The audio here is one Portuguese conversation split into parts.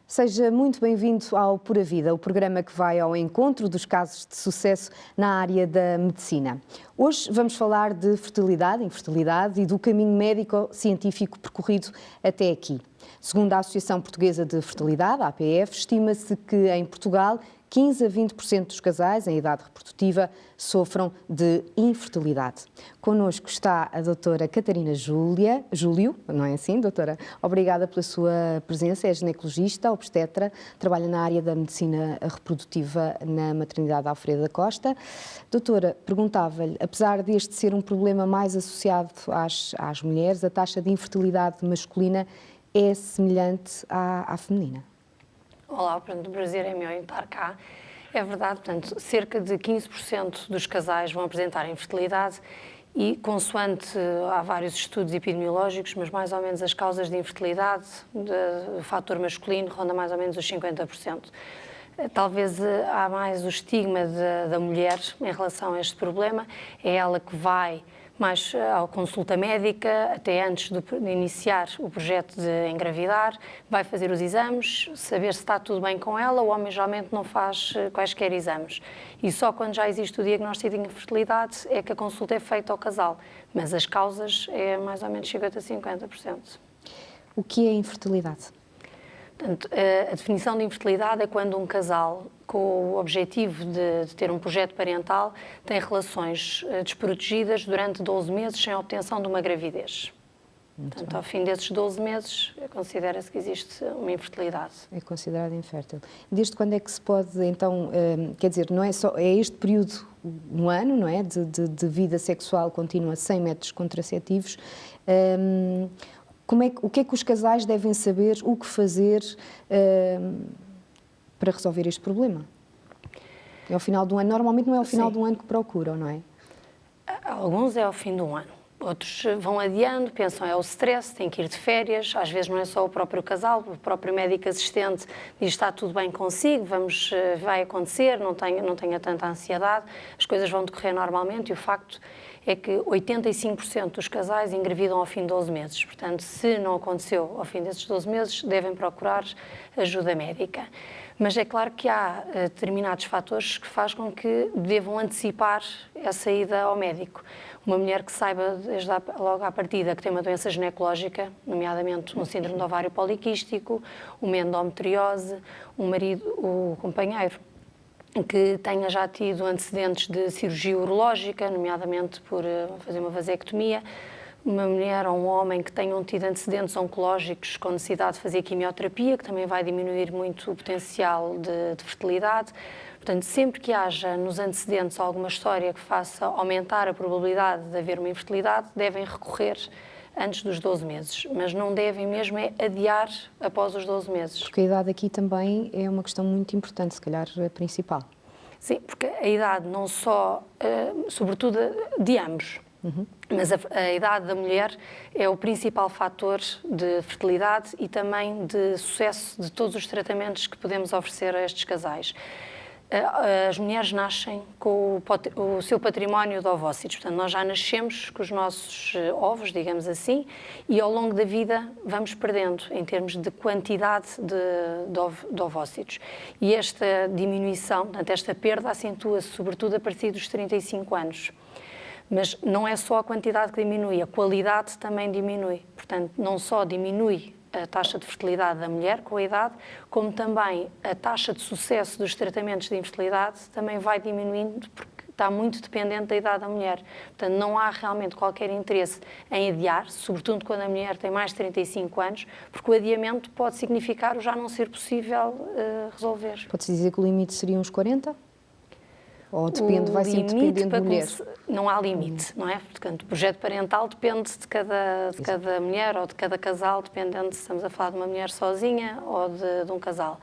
Seja muito bem-vindo ao Pura Vida, o programa que vai ao encontro dos casos de sucesso na área da medicina. Hoje vamos falar de fertilidade, infertilidade e do caminho médico-científico percorrido até aqui. Segundo a Associação Portuguesa de Fertilidade, a APF, estima-se que em Portugal 15 a 20% dos casais em idade reprodutiva sofram de infertilidade. Connosco está a doutora Catarina Júlio, não é assim, doutora? Obrigada pela sua presença, é ginecologista, obstetra, trabalha na área da medicina reprodutiva na maternidade Alfredo da Costa. Doutora, perguntava-lhe, apesar deste ser um problema mais associado às mulheres, a taxa de infertilidade masculina é semelhante à feminina? Olá, portanto, o prazer é meu em estar cá. É verdade, portanto, cerca de 15% dos casais vão apresentar infertilidade e, consoante, há vários estudos epidemiológicos, mas mais ou menos as causas de infertilidade, do fator masculino, ronda mais ou menos os 50%. Talvez há mais o estigma da mulher em relação a este problema, é ela que vai mais à consulta médica, até antes de iniciar o projeto de engravidar, vai fazer os exames, saber se está tudo bem com ela. O homem geralmente não faz quaisquer exames. E só quando já existe o diagnóstico de infertilidade é que a consulta é feita ao casal. Mas as causas é mais ou menos 50% a 50%. O que é infertilidade? Portanto, a definição de infertilidade é quando um casal, com o objetivo de ter um projeto parental, tem relações desprotegidas durante 12 meses sem obtenção de uma gravidez. Portanto, ao fim desses 12 meses, considera-se que existe uma infertilidade. É considerada infértil. Desde quando é que se pode, então, quer dizer, não é só, é este período, um ano, não é, de vida sexual contínua sem métodos contraceptivos, o que é que os casais devem saber, o que fazer para resolver este problema? É ao final do ano, normalmente não é ao final do ano que procuram, não é? Alguns é ao fim do ano. Outros vão adiando, pensam é o stress, tem que ir de férias, às vezes não é só o próprio casal, o próprio médico assistente diz está tudo bem consigo, vai acontecer, não tenha tanta ansiedade, as coisas vão decorrer normalmente e o facto é que 85% dos casais engravidam ao fim de 12 meses. Portanto, se não aconteceu ao fim desses 12 meses, devem procurar ajuda médica. Mas é claro que há determinados fatores que fazem com que devam antecipar essa ida ao médico. Uma mulher que saiba desde logo à partida que tem uma doença ginecológica, nomeadamente um síndrome do ovário poliquístico, uma endometriose, o companheiro que tenha já tido antecedentes de cirurgia urológica, nomeadamente por fazer uma vasectomia, uma mulher ou um homem que tenham tido antecedentes oncológicos com necessidade de fazer quimioterapia, que também vai diminuir muito o potencial de fertilidade. Portanto, sempre que haja nos antecedentes alguma história que faça aumentar a probabilidade de haver uma infertilidade, devem recorrer antes dos 12 meses, mas não devem mesmo adiar após os 12 meses. Porque a idade aqui também é uma questão muito importante, se calhar a principal. Sim, porque a idade não só, sobretudo de ambos, mas a idade da mulher é o principal fator de fertilidade e também de sucesso de todos os tratamentos que podemos oferecer a estes casais. As mulheres nascem com o seu património de ovócitos, portanto nós já nascemos com os nossos ovos, digamos assim, e ao longo da vida vamos perdendo em termos de quantidade de ovócitos. E esta diminuição, portanto esta perda acentua-se sobretudo a partir dos 35 anos. Mas não é só a quantidade que diminui, a qualidade também diminui. Portanto, não só diminui a taxa de fertilidade da mulher com a idade, como também a taxa de sucesso dos tratamentos de infertilidade também vai diminuindo, porque está muito dependente da idade da mulher. Portanto, não há realmente qualquer interesse em adiar, sobretudo quando a mulher tem mais de 35 anos, porque o adiamento pode significar o já não ser possível resolver. Pode-se dizer que o limite seriam uns 40? Ou depende, vai sempre dependendo da mulher? Não há limite, não é? Portanto, o projeto parental depende de cada mulher ou de cada casal, dependendo se estamos a falar de uma mulher sozinha ou de um casal.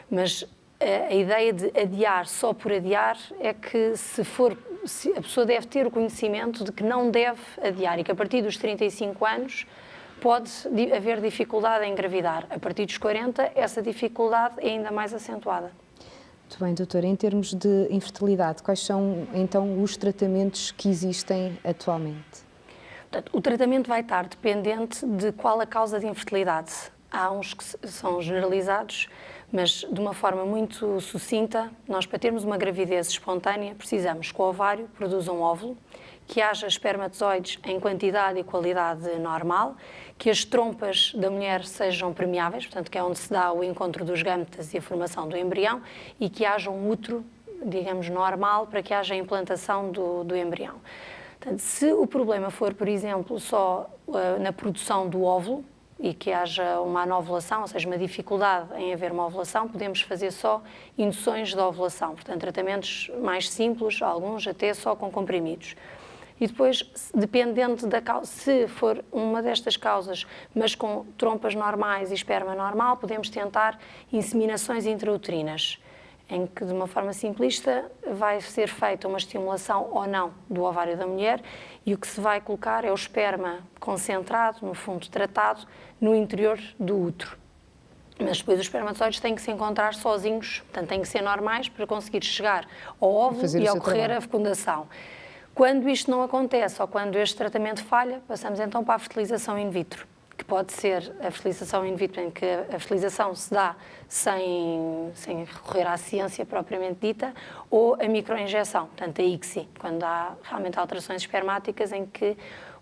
Mas a ideia de adiar só por adiar é que a pessoa deve ter o conhecimento de que não deve adiar e que a partir dos 35 anos pode haver dificuldade em engravidar. A partir dos 40, essa dificuldade é ainda mais acentuada. Muito bem, doutora. Em termos de infertilidade, quais são então os tratamentos que existem atualmente? Portanto, o tratamento vai estar dependente de qual a causa de infertilidade. Há uns que são generalizados, mas de uma forma muito sucinta. Nós, para termos uma gravidez espontânea, precisamos que o ovário produza um óvulo, que haja espermatozoides em quantidade e qualidade normal, que as trompas da mulher sejam permeáveis, portanto, que é onde se dá o encontro dos gâmetas e a formação do embrião, e que haja um útero, digamos, normal, para que haja a implantação do embrião. Portanto, se o problema for, por exemplo, só na produção do óvulo, e que haja uma anovulação, ou seja, uma dificuldade em haver uma ovulação, podemos fazer só induções de ovulação, portanto, tratamentos mais simples, alguns até só com comprimidos. E depois, dependendo da causa, se for uma destas causas, mas com trompas normais e esperma normal, podemos tentar inseminações intrauterinas, em que, de uma forma simplista, vai ser feita uma estimulação ou não do ovário da mulher e o que se vai colocar é o esperma concentrado, no fundo tratado, no interior do útero. Mas depois os espermatozoides têm que se encontrar sozinhos, portanto, têm que ser normais para conseguir chegar ao óvulo e ocorrer a fecundação. Quando isto não acontece ou quando este tratamento falha, passamos então para a fertilização in vitro, que pode ser a fertilização in vitro, em que a fertilização se dá sem recorrer à ciência propriamente dita, ou a microinjeção, portanto a ICSI, quando há realmente alterações espermáticas em que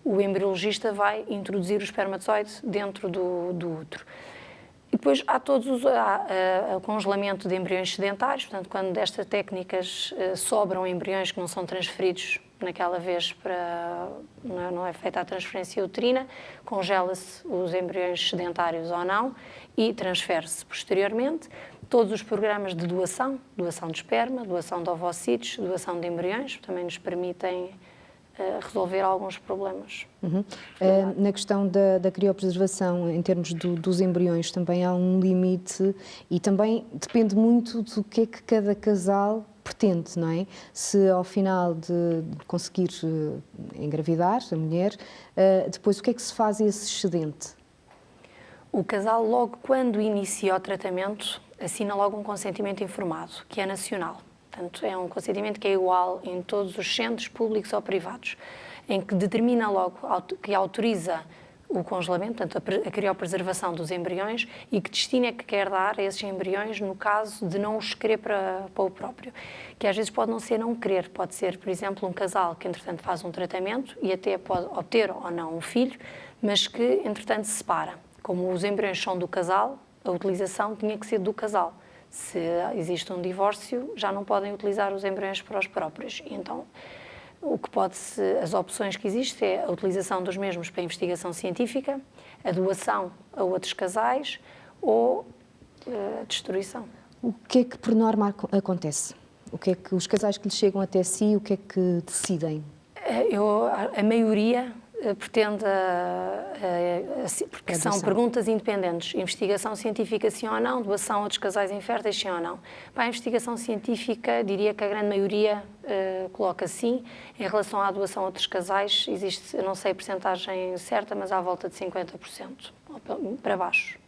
o embriologista vai introduzir o espermatozoide dentro do útero. E depois há o congelamento de embriões sedentários, portanto, quando destas técnicas sobram embriões que não são transferidos naquela vez não é feita a transferência uterina, congela-se os embriões sedentários ou não e transfere-se posteriormente. Todos os programas de doação de esperma, doação de ovocitos, doação de embriões, também nos permitem resolver alguns problemas. Na questão da criopreservação, em termos dos embriões, também há um limite e também depende muito do que é que cada casal pretende, não é? Se ao final de conseguir engravidar a mulher, depois o que é que se faz a esse excedente? O casal, logo quando inicia o tratamento, assina logo um consentimento informado, que é nacional. Portanto, é um consentimento que é igual em todos os centros públicos ou privados, em que determina logo que autoriza o congelamento, portanto, a criopreservação dos embriões e que destino é que quer dar a esses embriões no caso de não os querer para o próprio. Que às vezes pode não ser não querer, pode ser, por exemplo, um casal que, entretanto, faz um tratamento e até pode obter ou não um filho, mas que, entretanto, se separa. Como os embriões são do casal, a utilização tinha que ser do casal. Se existe um divórcio, já não podem utilizar os embriões para os próprios. E então, as opções que existem é a utilização dos mesmos para investigação científica, a doação a outros casais ou a destruição. O que é que, por norma, acontece? O que é que os casais que lhes chegam até si, o que é que decidem? A maioria pretende, porque são perguntas independentes, investigação científica sim ou não, doação a outros casais inférteis sim ou não. Para a investigação científica, diria que a grande maioria coloca sim. Em relação à doação a outros casais, existe, eu não sei a percentagem certa, mas à volta de 50%, para baixo.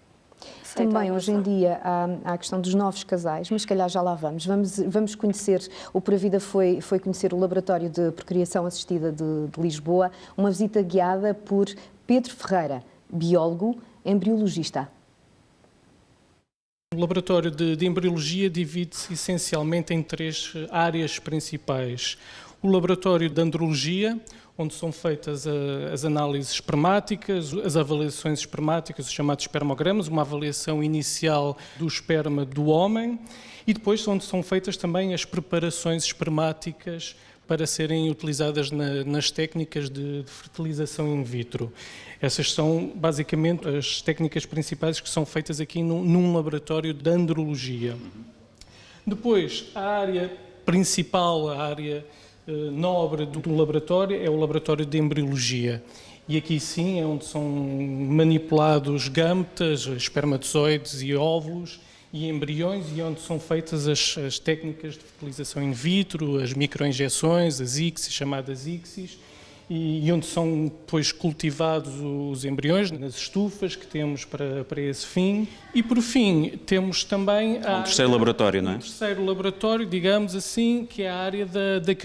Também, hoje em dia, há a questão dos novos casais, mas se calhar já lá vamos. Vamos conhecer, o Pura Vida foi conhecer o Laboratório de Procriação Assistida de Lisboa, uma visita guiada por Pedro Ferreira, biólogo, embriologista. O laboratório de embriologia divide-se essencialmente em 3 áreas principais. O laboratório de andrologia, onde são feitas as análises espermáticas, as avaliações espermáticas, os chamados espermogramas, uma avaliação inicial do esperma do homem, e depois onde são feitas também as preparações espermáticas para serem utilizadas nas técnicas de fertilização in vitro. Essas são basicamente as técnicas principais que são feitas aqui num laboratório de andrologia. Depois, a área principal, a área nobre do laboratório é o laboratório de embriologia. E aqui sim é onde são manipulados gametas, espermatozoides e óvulos e embriões e onde são feitas as técnicas de fertilização in vitro, as microinjeções, as ICSIs, chamadas ICSIs, e onde são depois cultivados os embriões nas estufas que temos para esse fim. E por fim temos também um terceiro laboratório, não é? Um terceiro laboratório, digamos assim, que é a área da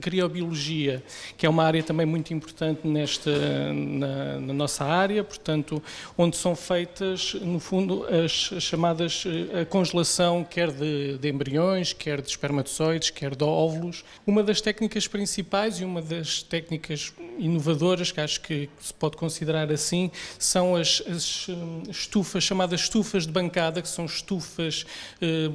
criobiologia, que é uma área também muito importante na nossa área, portanto, onde são feitas, no fundo, as chamadas a congelação, quer de embriões, quer de espermatozoides, quer de óvulos. Uma das técnicas principais e uma das técnicas inovadoras, que acho que se pode considerar assim, são as estufas, chamadas estufas de bancada, que são estufas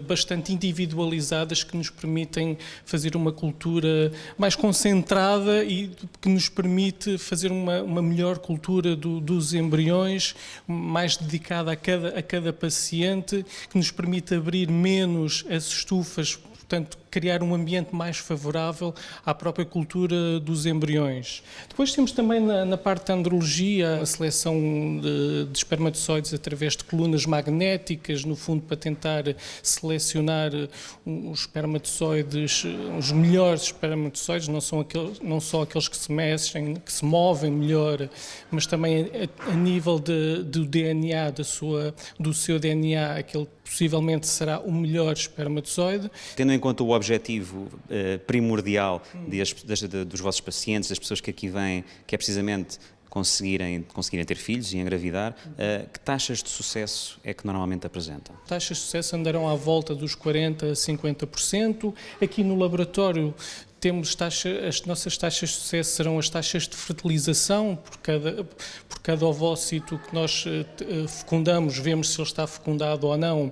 bastante individualizadas, que nos permitem fazer uma cultura mais concentrada e que nos permite fazer uma melhor cultura dos embriões, mais dedicada a cada paciente, que nos permite abrir menos as estufas, portanto, criar um ambiente mais favorável à própria cultura dos embriões. Depois temos também na parte da andrologia a seleção de espermatozoides através de colunas magnéticas, no fundo para tentar selecionar os espermatozoides, os melhores espermatozoides, não só aqueles que se mexem, que se movem melhor, mas também a nível do DNA, do seu DNA, aquele possivelmente será o melhor espermatozoide. Tendo em conta o objetivo primordial dos vossos pacientes, das pessoas que aqui vêm, que é precisamente conseguirem ter filhos e engravidar, que taxas de sucesso é que normalmente apresentam? Taxas de sucesso andarão à volta dos 40% a 50%. Aqui no laboratório temos as nossas taxas de sucesso serão as taxas de fertilização por cada ovócito que nós fecundamos, vemos se ele está fecundado ou não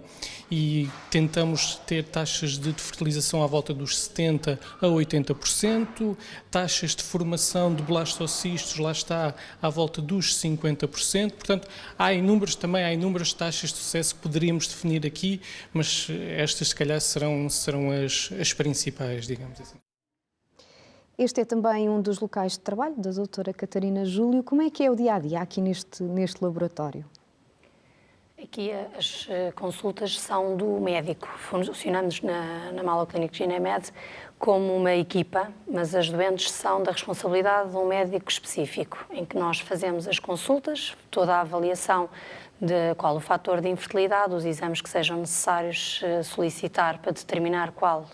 e tentamos ter taxas de fertilização à volta dos 70% a 80%, taxas de formação de blastocistos, lá está, à volta dos 50%, portanto há inúmeras taxas de sucesso que poderíamos definir aqui, mas estas se calhar serão as principais, digamos assim. Este é também um dos locais de trabalho da doutora Catarina Júlio. Como é que é o dia-a-dia aqui neste laboratório? Aqui as consultas são do médico. Funcionamos na Mala Clínica Ginemed como uma equipa, mas as doentes são da responsabilidade de um médico específico, em que nós fazemos as consultas, toda a avaliação de qual o fator de infertilidade, os exames que sejam necessários solicitar para determinar qual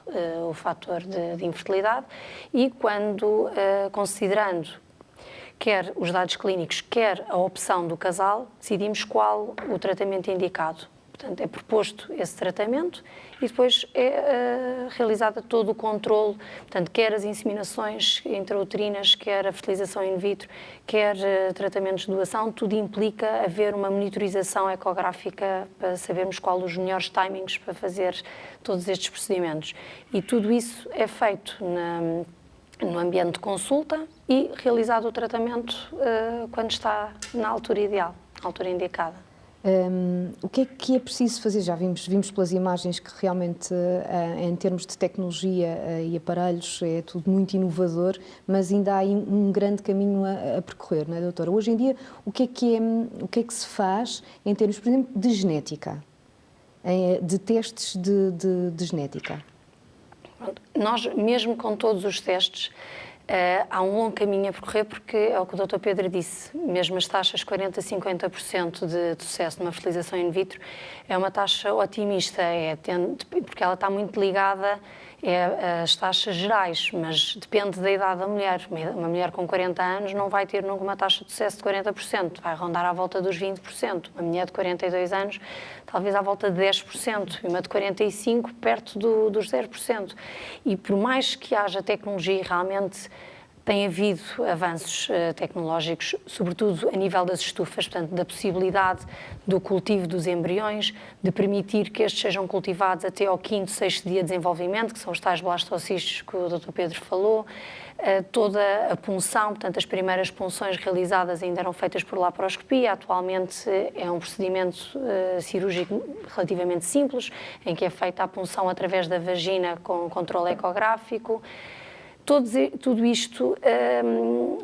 o fator de infertilidade e quando, considerando quer os dados clínicos, quer a opção do casal, decidimos qual o tratamento indicado. Portanto, é proposto esse tratamento e depois é realizado todo o controle, portanto, quer as inseminações intrauterinas, quer a fertilização in vitro, quer tratamentos de doação, tudo implica haver uma monitorização ecográfica para sabermos qual os melhores timings para fazer todos estes procedimentos. E tudo isso é feito no ambiente de consulta e realizado o tratamento quando está na altura ideal, na altura indicada. O que é preciso fazer? Já vimos pelas imagens que realmente, em termos de tecnologia e aparelhos, é tudo muito inovador, mas ainda há um grande caminho a percorrer, não é, doutora? Hoje em dia, o que é que se faz em termos, por exemplo, de genética, de testes de genética? Nós, mesmo com todos os testes, há um longo caminho a percorrer porque é o que o Dr. Pedro disse, mesmo as taxas 40% a 50% de sucesso numa fertilização in vitro é uma taxa otimista, porque ela está muito ligada às taxas gerais, mas depende da idade da mulher. Uma mulher com 40 anos não vai ter nunca uma taxa de sucesso de 40%, vai rondar à volta dos 20%. Uma mulher de 42 anos talvez à volta de 10%, e uma de 45% perto dos 0%. E por mais que haja tecnologia, realmente tem havido avanços tecnológicos, sobretudo a nível das estufas, portanto, da possibilidade do cultivo dos embriões, de permitir que estes sejam cultivados até ao 5º, 6º dia de desenvolvimento, que são os tais blastocistos que o Dr. Pedro falou, toda a punção, portanto, as primeiras punções realizadas ainda eram feitas por laparoscopia, atualmente é um procedimento cirúrgico relativamente simples, em que é feita a punção através da vagina com controle ecográfico. Tudo isto,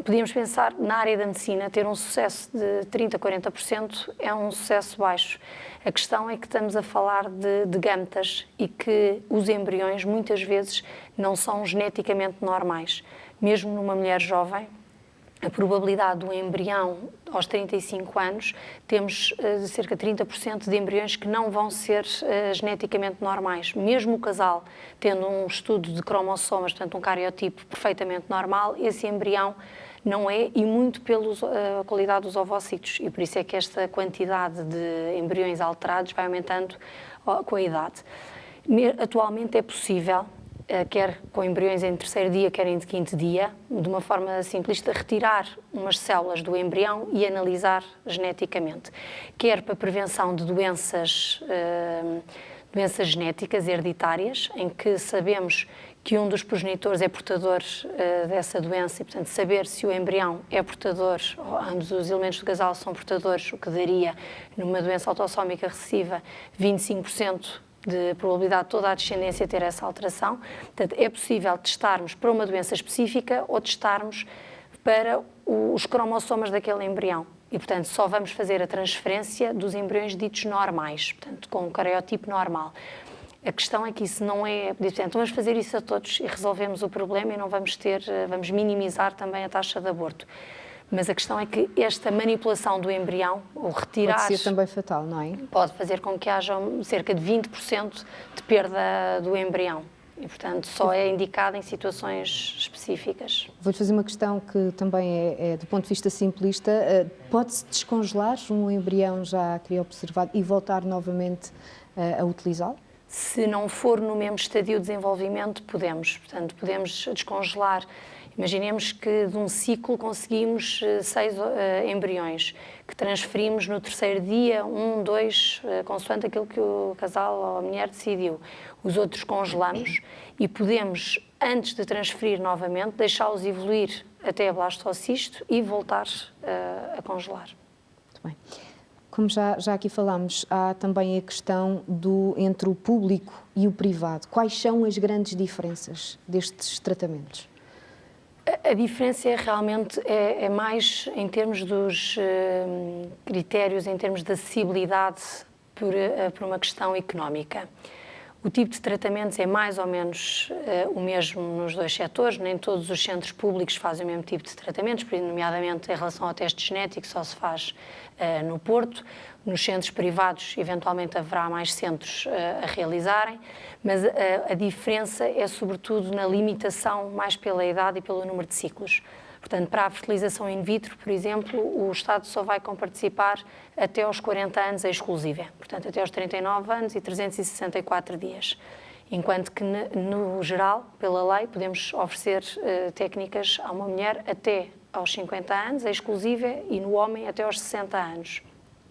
podíamos pensar, na área da medicina, ter um sucesso de 30% a 40% é um sucesso baixo. A questão é que estamos a falar de gametas e que os embriões, muitas vezes, não são geneticamente normais. Mesmo numa mulher jovem, a probabilidade do embrião aos 35 anos, temos cerca de 30% de embriões que não vão ser geneticamente normais. Mesmo o casal tendo um estudo de cromossomas, portanto um cariotipo perfeitamente normal, esse embrião não é, e muito pela qualidade dos ovócitos. E por isso é que esta quantidade de embriões alterados vai aumentando com a idade. Atualmente é possível, quer com embriões em terceiro dia, quer em quinto dia, de uma forma simplista, retirar umas células do embrião e analisar geneticamente, quer para prevenção de doenças genéticas hereditárias, em que sabemos que um dos progenitores é portador dessa doença e, portanto, saber se o embrião é portador, ou ambos os elementos do casal são portadores, o que daria, numa doença autossómica recessiva, 25% de probabilidade de toda a descendência ter essa alteração. Portanto, é possível testarmos para uma doença específica ou testarmos para os cromossomas daquele embrião. E, portanto, só vamos fazer a transferência dos embriões ditos normais, portanto, com um cariotipo normal. A questão é que isso não é... Portanto, vamos fazer isso a todos e resolvemos o problema e não vamos vamos minimizar também a taxa de aborto. Mas a questão é que esta manipulação do embrião, ou retirar... Pode ser também fatal, não é? Pode fazer com que haja cerca de 20% de perda do embrião. E, portanto, só é indicado em situações específicas. Vou-lhe fazer uma questão que também é do ponto de vista simplista. Pode-se descongelar um embrião já criopreservado e voltar novamente a utilizá-lo? Se não for no mesmo estadio de desenvolvimento, podemos. Portanto, podemos descongelar. Imaginemos que de um ciclo conseguimos 6 embriões, que transferimos no terceiro dia, 1, 2, consoante aquilo que o casal ou a mulher decidiu. Os outros congelamos e podemos, antes de transferir novamente, deixá-los evoluir até a blastocisto e voltar a congelar. Muito bem. Como já aqui falámos, há também a questão entre o público e o privado. Quais são as grandes diferenças destes tratamentos? A diferença realmente é mais em termos dos critérios, em termos de acessibilidade por uma questão económica. O tipo de tratamentos é mais ou menos o mesmo nos dois setores, nem todos os centros públicos fazem o mesmo tipo de tratamentos, nomeadamente em relação ao teste genético, só se faz no Porto. Nos centros privados, eventualmente, haverá mais centros a realizarem, mas a diferença é sobretudo na limitação, mais pela idade e pelo número de ciclos. Portanto, para a fertilização in vitro, por exemplo, o Estado só vai participar até aos 40 anos exclusiva, portanto, até aos 39 anos e 364 dias. Enquanto que, no geral, pela lei, podemos oferecer técnicas a uma mulher até aos 50 anos, exclusiva, e no homem até aos 60 anos.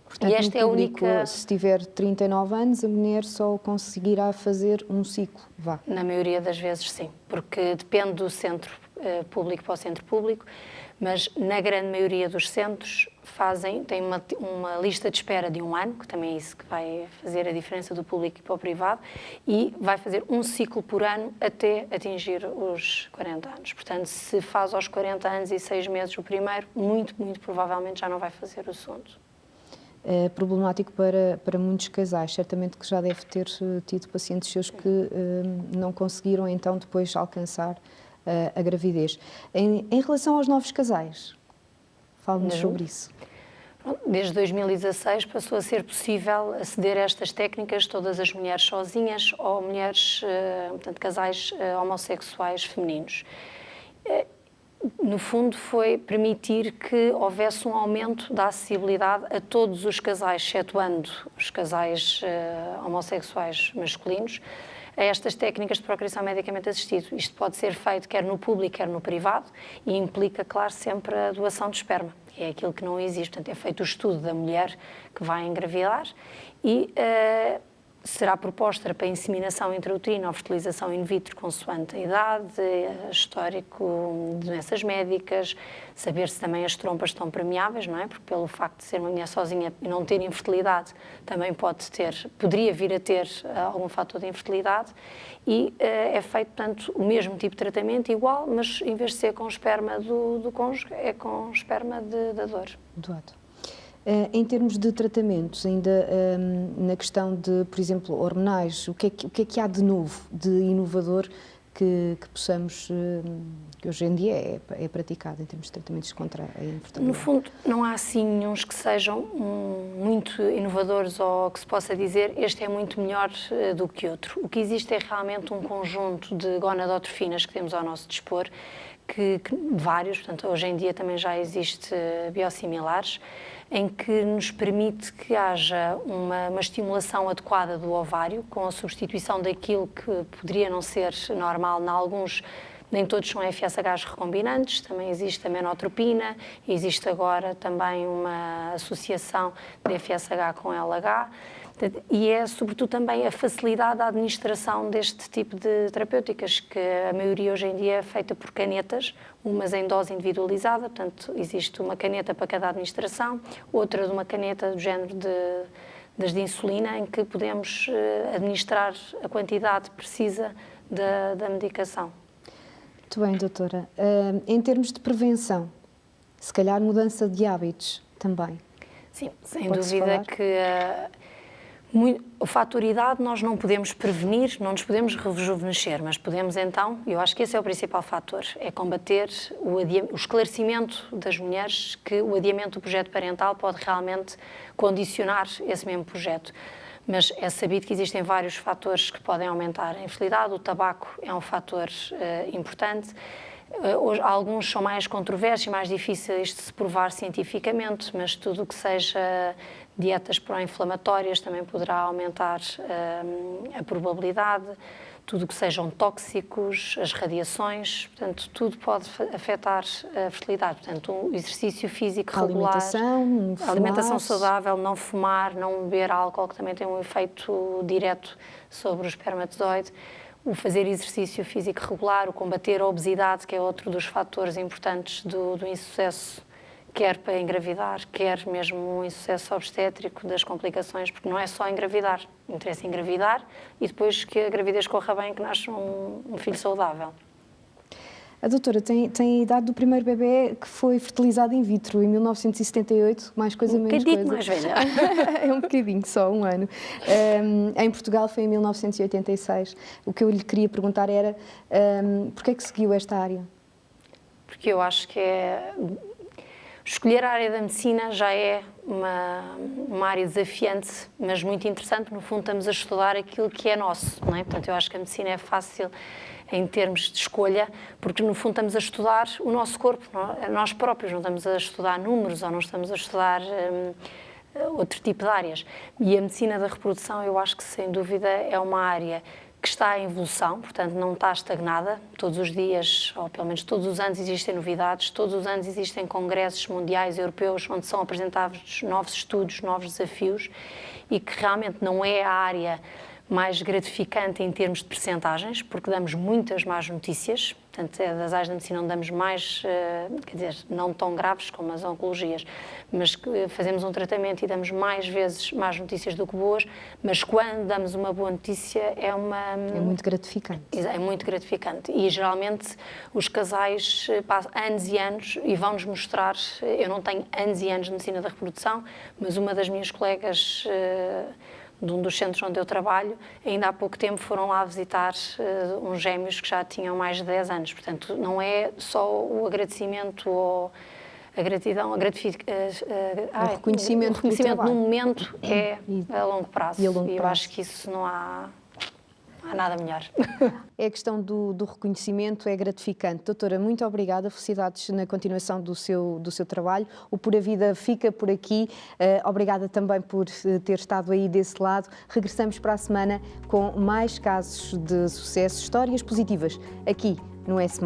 Portanto, e esta é a única... Se tiver 39 anos, a mulher só conseguirá fazer um ciclo, vá. Na maioria das vezes, sim, porque depende do centro público para o centro público, mas na grande maioria dos centros têm uma lista de espera de 1 ano, que também é isso que vai fazer a diferença do público para o privado, e vai fazer um ciclo por ano até atingir os 40 anos. Portanto, se faz aos 40 anos e 6 meses o primeiro, muito provavelmente já não vai fazer o segundo. É problemático para muitos casais, certamente que já deve ter tido pacientes seus que não conseguiram então depois alcançar a gravidez. Em relação aos novos casais, fale-nos sobre isso. Desde 2016 passou a ser possível aceder a estas técnicas todas as mulheres sozinhas ou mulheres, portanto, casais homossexuais femininos. No fundo, foi permitir que houvesse um aumento da acessibilidade a todos os casais, excetuando os casais homossexuais masculinos, a estas técnicas de procriação medicamente assistido. Isto pode ser feito quer no público, quer no privado, e implica, claro, sempre a doação de esperma. É aquilo que não existe. Portanto, é feito o estudo da mulher que vai engravidar e será proposta para inseminação intrauterina ou fertilização in vitro consoante a idade, histórico de doenças médicas, saber se também as trompas estão permeáveis, não é? Porque pelo facto de ser uma mulher sozinha e não ter infertilidade, também poderia vir a ter algum fator de infertilidade, e é feito, portanto, o mesmo tipo de tratamento, igual, mas em vez de ser com esperma do cônjuge, é com esperma da dor. Doado. Em termos de tratamentos, ainda na questão de, por exemplo, hormonais, o que é que há de novo, de inovador que possamos, que hoje em dia é praticado em termos de tratamentos contra a infertilidade? No fundo, não há assim nenhuns que sejam muito inovadores ou que se possa dizer este é muito melhor do que outro. O que existe é realmente um conjunto de gonadotrofinas que temos ao nosso dispor, que vários, portanto, hoje em dia também já existe biosimilares, em que nos permite que haja uma estimulação adequada do ovário, com a substituição daquilo que poderia não ser normal em alguns. Nem todos são FSHs recombinantes, também existe a menotropina, existe agora também uma associação de FSH com LH, e é sobretudo também a facilidade da administração deste tipo de terapêuticas, que a maioria hoje em dia é feita por canetas, umas em dose individualizada, portanto existe uma caneta para cada administração, outra de uma caneta do género das de insulina, em que podemos administrar a quantidade precisa da medicação. Muito bem, doutora. Em termos de prevenção, se calhar mudança de hábitos também. Sim, sem Pode-se dúvida falar? que o fator idade nós não podemos prevenir, não nos podemos rejuvenescer, mas podemos então, eu acho que esse é o principal fator, é combater o esclarecimento das mulheres que o adiamento do projeto parental pode realmente condicionar esse mesmo projeto. Mas é sabido que existem vários fatores que podem aumentar a infertilidade, o tabaco é um fator importante. Hoje, alguns são mais controversos e mais difíceis de se provar cientificamente, mas tudo o que seja dietas pró-inflamatórias também poderá aumentar a probabilidade, tudo o que sejam tóxicos, as radiações, portanto, tudo pode afetar a fertilidade. Portanto, um exercício físico regular, alimentação saudável, não fumar, não beber álcool, que também tem um efeito direto sobre o espermatozoide. O fazer exercício físico regular, o combater a obesidade, que é outro dos fatores importantes do insucesso, quer para engravidar, quer mesmo um insucesso obstétrico, das complicações, porque não é só engravidar, interessa engravidar e depois que a gravidez corra bem, que nasce um filho saudável. A doutora tem a idade do primeiro bebê que foi fertilizado in vitro, em 1978, mais coisa, menos coisa. Um bocadinho mais velha. É um bocadinho, só um ano. Em Portugal foi em 1986. O que eu lhe queria perguntar era, porquê é que seguiu esta área? Porque eu acho que escolher a área da medicina já é uma área desafiante, mas muito interessante. No fundo, estamos a estudar aquilo que é nosso, não é? Portanto, eu acho que a medicina é fácil em termos de escolha, porque no fundo estamos a estudar o nosso corpo, nós próprios, não estamos a estudar números ou não estamos a estudar outro tipo de áreas. E a medicina da reprodução, eu acho que sem dúvida é uma área que está em evolução, portanto não está estagnada. Todos os dias, ou pelo menos todos os anos, existem novidades, todos os anos existem congressos mundiais e europeus onde são apresentados novos estudos, novos desafios, e que realmente não é a área mais gratificante em termos de percentagens, porque damos muitas más notícias, portanto, é das áreas da medicina onde damos mais, quer dizer, não tão graves como as oncologias, mas fazemos um tratamento e damos mais vezes más notícias do que boas, mas quando damos uma boa notícia é muito gratificante. É muito gratificante e geralmente os casais passam anos e anos e vão-nos mostrar, eu não tenho anos e anos de medicina da reprodução, mas uma das minhas colegas de um dos centros onde eu trabalho, ainda há pouco tempo foram lá visitar uns gêmeos que já tinham mais de 10 anos. Portanto, não é só o agradecimento ou a gratidão, o reconhecimento no momento é a longo prazo. E eu acho que isso não há nada melhor. É a questão do reconhecimento, é gratificante. Doutora, muito obrigada, felicidades na continuação do seu trabalho. O Pura Vida fica por aqui. Obrigada também por ter estado aí desse lado. Regressamos para a semana com mais casos de sucesso, histórias positivas, aqui no S+.